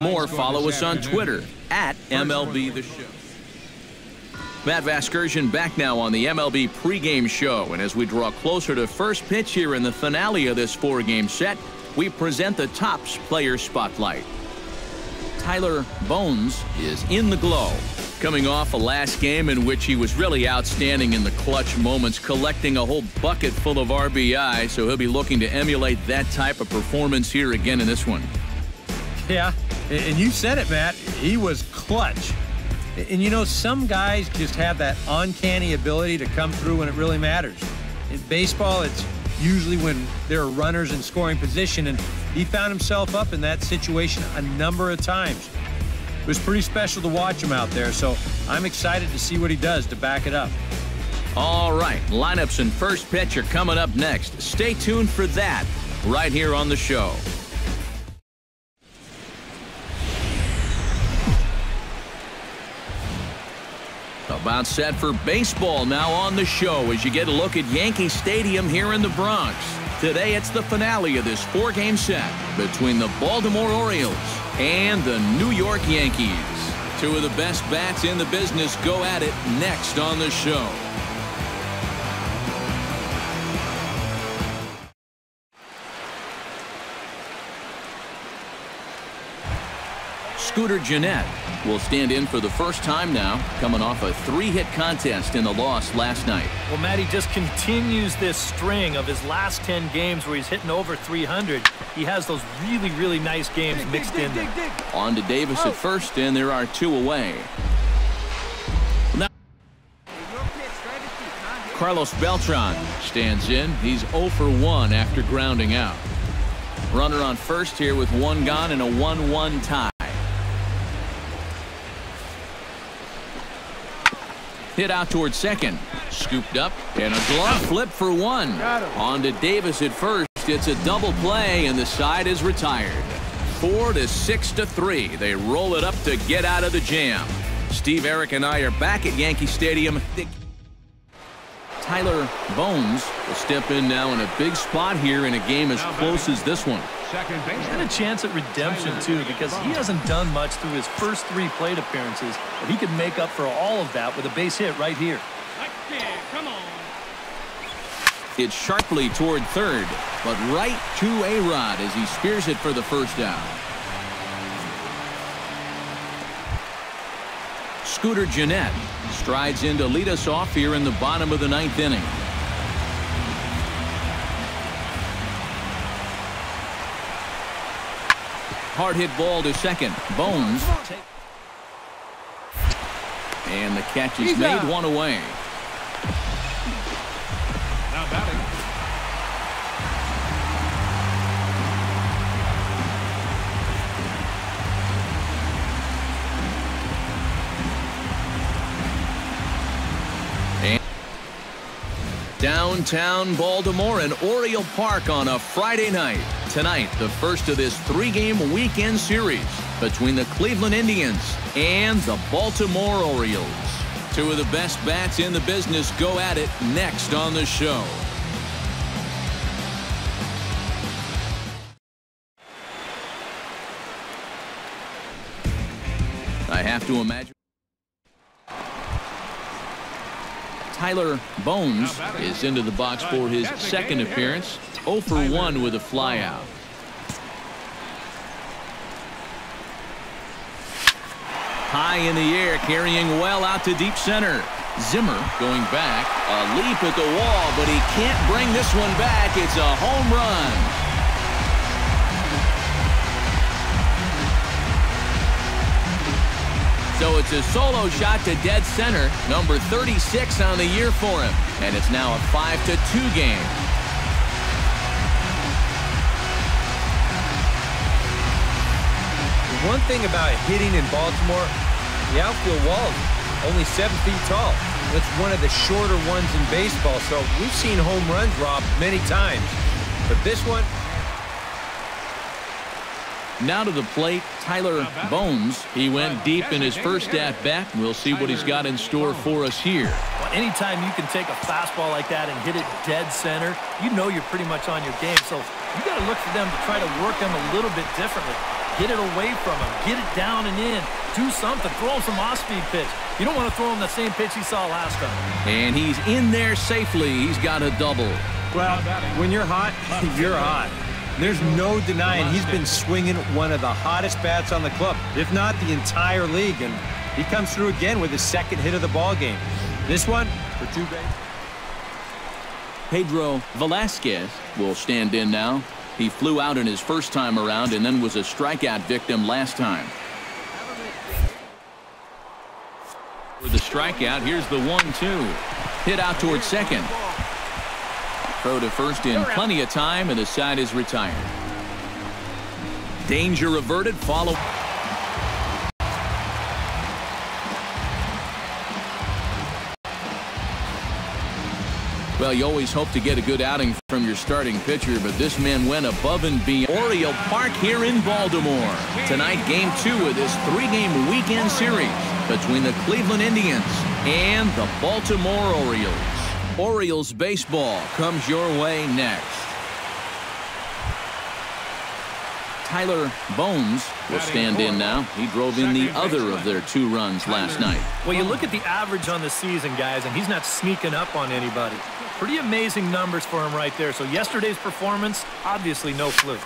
More, follow us on Twitter at MLB The Show. Matt Vasgersian back now on the MLB pregame show. And as we draw closer to first pitch here in the finale of this four-game set, we present the Topps Player Spotlight. Tyler Bones is in the glow, coming off a last game in which he was really outstanding in the clutch moments, collecting a whole bucket full of RBI, so he'll be looking to emulate that type of performance here again in this one. Yeah, and you said it, Matt. He was clutch. And you know, some guys just have that uncanny ability to come through when it really matters. In baseball, it's usually when there are runners in scoring position, and he found himself up in that situation a number of times. It was pretty special to watch him out there, so I'm excited to see what he does to back it up. All right, lineups and first pitch are coming up next. Stay tuned for that right here on the show. About set for baseball now on the show as you get a look at Yankee Stadium here in the Bronx. Today it's the finale of this four-game set between the Baltimore Orioles and the New York Yankees. Two of the best bats in the business go at it next on the show. Scooter Gennett will stand in for the first time now, coming off a three-hit contest in the loss last night. Well, Matt, he just continues this string of his last 10 games where he's hitting over 300. He has those really, really nice games mixed in there. On to Davis at first, and there are two away. Now, Carlos Beltran stands in. He's 0 for 1 after grounding out. Runner on first here with one gone and a 1-1 tie. Hit out towards second. Scooped up, and a glove flip for one. On to Davis at first. It's a double play, and the side is retired. 4 to 6 to 3. They roll it up to get out of the jam. Steve, Eric, and I are back at Yankee Stadium. Tyler Bones will step in now in a big spot here in a game as close as this one. He's got a chance at redemption, too, because he hasn't done much through his first 3 plate appearances, but he could make up for all of that with a base hit right here. Come on. It's sharply toward third, but right to A-Rod as he spears it for the first out. Scooter Gennett strides in to lead us off here in the bottom of the 9th inning. Hard hit ball to second. Bones. And the catch is made, one away. Now batting. Downtown Baltimore and Oriole Park on a Friday night. Tonight, the first of this 3-game weekend series between the Cleveland Indians and the Baltimore Orioles. Two of the best bats in the business go at it next on the show. I have to imagine Tyler Bones is into the box for his second appearance. 0 for 1 with a flyout. High in the air, carrying well out to deep center. Zimmer going back. A leap at the wall, but he can't bring this one back. It's a home run. So it's a solo shot to dead center, number 36 on the year for him. And it's now a 5-2 game. One thing about hitting in Baltimore, the outfield wall is only 7 feet tall. That's one of the shorter ones in baseball, so we've seen home runs robbed many times. But this one... Now to the plate, Tyler Bones. He went deep in his first at-bat. We'll see what he's got in store for us here. Well, anytime you can take a fastball like that and hit it dead center, you know you're pretty much on your game. So you got to look for them to try to work them a little bit differently. Get it away from him. Get it down and in. Do something. Throw him some off-speed pitch. You don't want to throw him the same pitch he saw last time. And he's in there safely. He's got a double. Well, when you're hot, you're hot. There's no denying he's been swinging one of the hottest bats on the club, if not the entire league. And he comes through again with his second hit of the ball game. This one for 2 bases. Pedro Velasquez will stand in now. He flew out in his first time around and then was a strikeout victim last time. For the strikeout, here's the 1-2. Hit out towards second. Throw to first in plenty of time, and the side is retired. Danger averted. Follow. Well, you always hope to get a good outing from your starting pitcher, but this man went above and beyond. Oriole Park here in Baltimore. Tonight, Game 2 of this 3-game weekend series between the Cleveland Indians and the Baltimore Orioles. Orioles baseball comes your way next. Tyler Bones will stand in now. He drove in the other of their 2 runs last night. Well, you look at the average on the season, guys, and he's not sneaking up on anybody. Pretty amazing numbers for him right there. So yesterday's performance, obviously no fluke.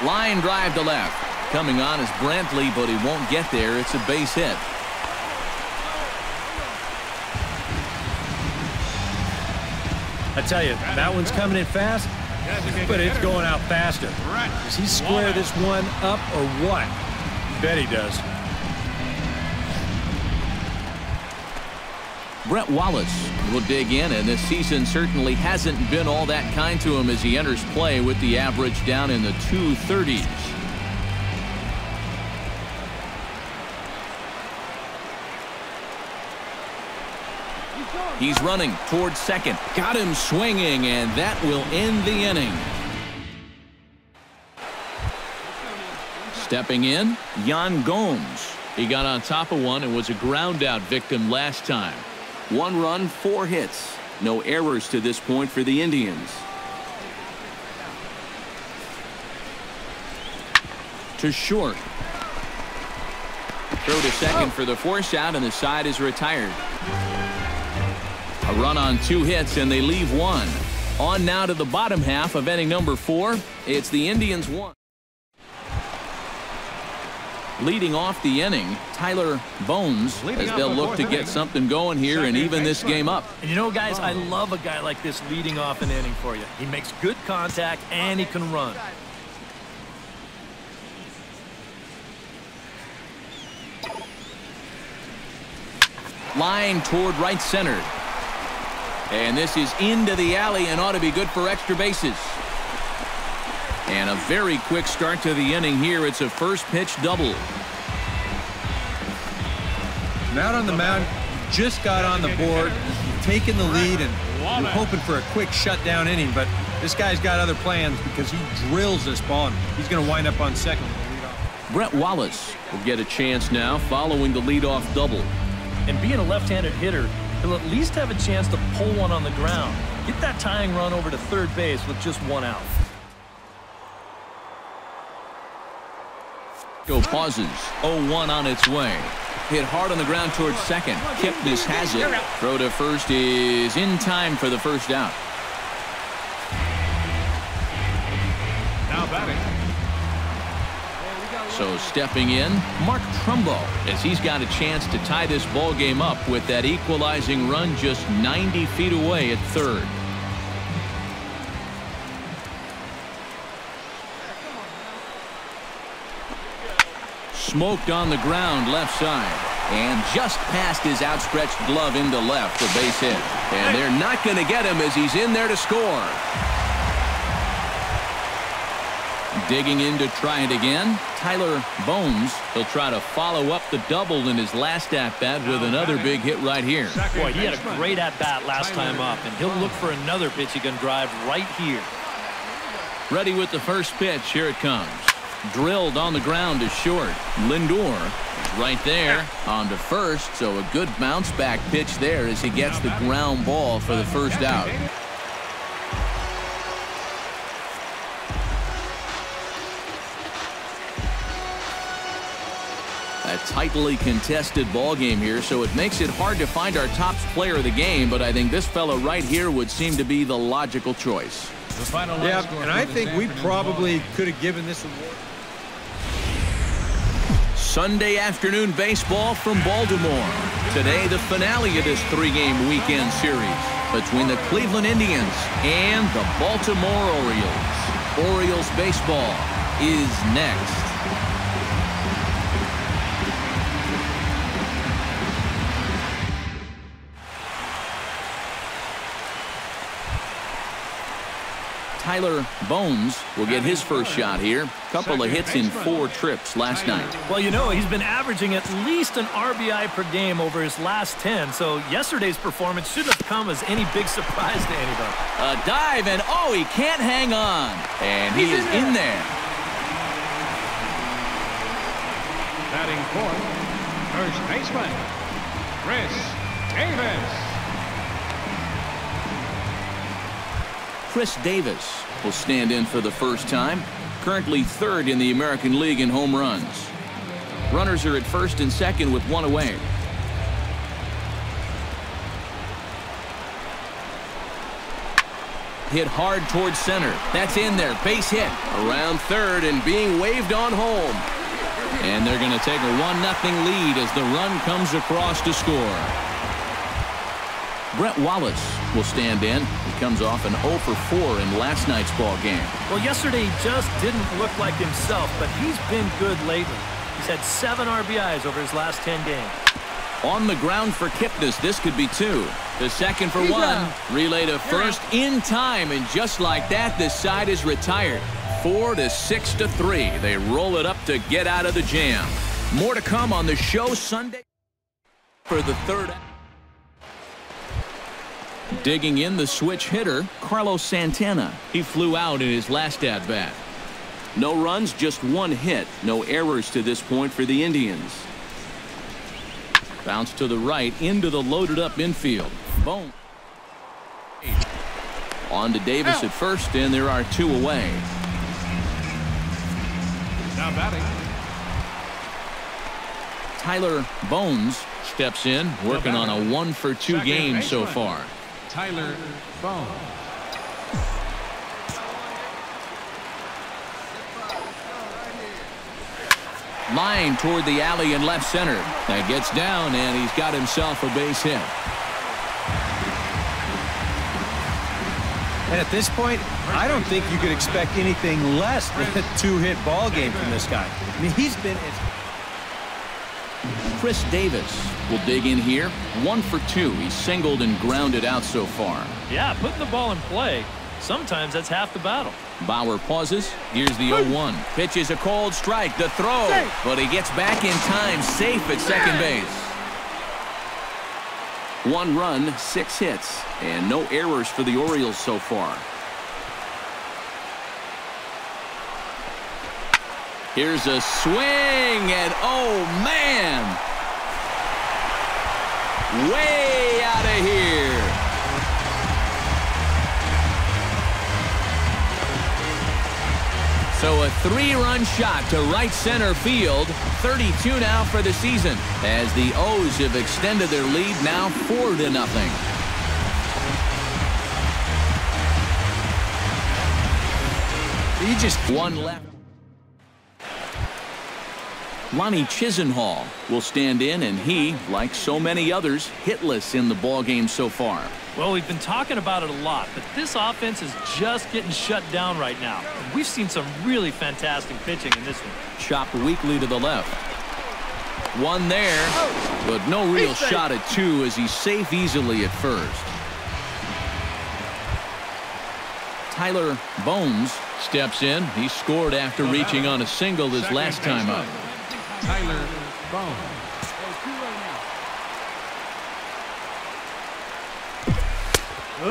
Line drive to left. Coming on is Brantley, but he won't get there. It's a base hit. I tell you, that one's coming in fast, but it's going out faster. Does he square this one up or what? Bet he does. Brett Wallace will dig in, and this season certainly hasn't been all that kind to him as he enters play with the average down in the 230s. He's running towards second. Got him swinging, and that will end the inning. Stepping in, Yan Gomes. He got on top of one and was a ground-out victim last time. 1 run, 4 hits. No errors to this point for the Indians. To short. Throw to second for the force out, and the side is retired. A run on 2 hits, and they leave 1. On now to the bottom half of inning number 4. It's the Indians 1. Leading off the inning, Tyler Bones, as they'll look to get something going here and even this game up. And you know, guys, I love a guy like this leading off an inning for you. He makes good contact, and he can run. Line toward right center. And this is into the alley and ought to be good for extra bases. And a very quick start to the inning here. It's a first pitch double. And out on the mound, just got on the board, taking the lead, and you're hoping for a quick shutdown inning. But this guy's got other plans because he drills this ball, and he's going to wind up on second. Brett Wallace will get a chance now following the leadoff double. And being a left-handed hitter, he'll at least have a chance to pull one on the ground. Get that tying run over to third base with just 1 out. Go pauses. 0-1 on its way. Hit hard on the ground towards second. Kipnis has it. Throw to first is in time for the first out. Now batting. So stepping in, Mark Trumbo, as he's got a chance to tie this ball game up with that equalizing run just 90 feet away at third. Smoked on the ground left side, and just past his outstretched glove into left, the base hit. And they're not going to get him as he's in there to score. Digging in to try it again, Tyler Bones. He'll try to follow up the double in his last at-bat with another big hit right here. Boy, he had a great at-bat last time up, and he'll look for another pitch he can drive right here. Ready with the first pitch. Here it comes. Drilled on the ground to short. Lindor is right there on to first, so a good bounce back pitch there as he gets the ground ball for the first out. A tightly contested ball game here, so it makes it hard to find our top player of the game, but I think this fellow right here would seem to be the logical choice. The final Yeah, score and I for think this we afternoon probably ball. could have given this award. Sunday afternoon baseball from Baltimore. Today, the finale of this three-game weekend series between the Cleveland Indians and the Baltimore Orioles. Orioles baseball is next. Tyler Bones will get his first shot here. Couple of hits in 4 trips last night. Well, you know, he's been averaging at least an RBI per game over his last 10, so yesterday's performance shouldn't have come as any big surprise to anybody. A dive, and oh, he can't hang on. And he is in there. Batting fourth, first baseman, Chris Davis. Chris Davis will stand in for the first time. Currently 3rd in the American League in home runs. Runners are at first and second with 1 away. Hit hard towards center. That's in there. Base hit. Around third and being waved on home. And they're going to take a 1-0 lead as the run comes across to score. Brett Wallace will stand in. He comes off an 0 for 4 in last night's ball game. Well, yesterday he just didn't look like himself, but he's been good lately. He's had 7 RBIs over his last 10 games. On the ground for Kipnis, this could be 2. The second for 1. Relay to first in time, and just like that, this side is retired. 4 to 6 to 3. They roll it up to get out of the jam. More to come on the show Sunday for the 3rd. Digging in the switch hitter, Carlos Santana. He flew out in his last at-bat. No runs, just 1 hit. No errors to this point for the Indians. Bounce to the right into the loaded-up infield. Boom. On to Davis at first, and there are 2 away. Now batting, Tyler Bones steps in, working on a 1 for 2 game so far. Tyler Bones. Line toward the alley in left center. That gets down, and he's got himself a base hit. And at this point, I don't think you could expect anything less than a 2-hit ball game from this guy. I mean, he's been... Chris Davis will dig in here. 1 for 2. He's singled and grounded out so far. Yeah, putting the ball in play, sometimes that's half the battle. Bauer pauses. Here's the 0-1. Pitch is a cold strike. The throw. But he gets back in time, safe at second base. 1 run, 6 hits, and no errors for the Orioles so far. Here's a swing, and oh man! Way out of here. So a 3-run shot to right center field. 32 now for the season, as the O's have extended their lead now 4-0. He just... 1 left. Lonnie Chisenhall will stand in, and he, like so many others, hitless in the ballgame so far. Well, we've been talking about it a lot, but this offense is just getting shut down right now. And we've seen some really fantastic pitching in this one. Chopped weakly to the left. 1 there, but no real shot at 2 as he's safe easily at first. Tyler Bones steps in. He scored after reaching on a single his last time up. Tyler Bones.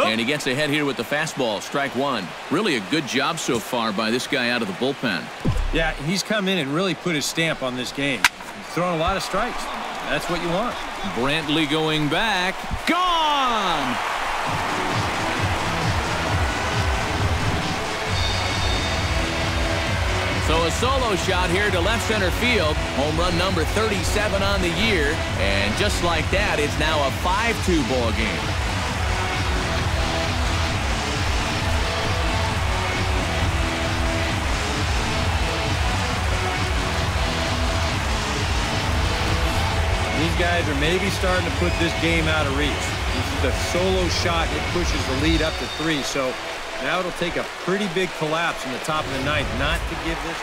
And he gets ahead here with the fastball. Strike 1. Really a good job so far by this guy out of the bullpen. Yeah, he's come in and really put his stamp on this game. He's throwing a lot of strikes. That's what you want. Brantley going back. Gone! So a solo shot here to left center field. Home run number 37 on the year. And just like that, it's now a 5-2 ball game. These guys are maybe starting to put this game out of reach. This is a solo shot. It pushes the lead up to 3. So now it'll take a pretty big collapse in the top of the ninth not to give this.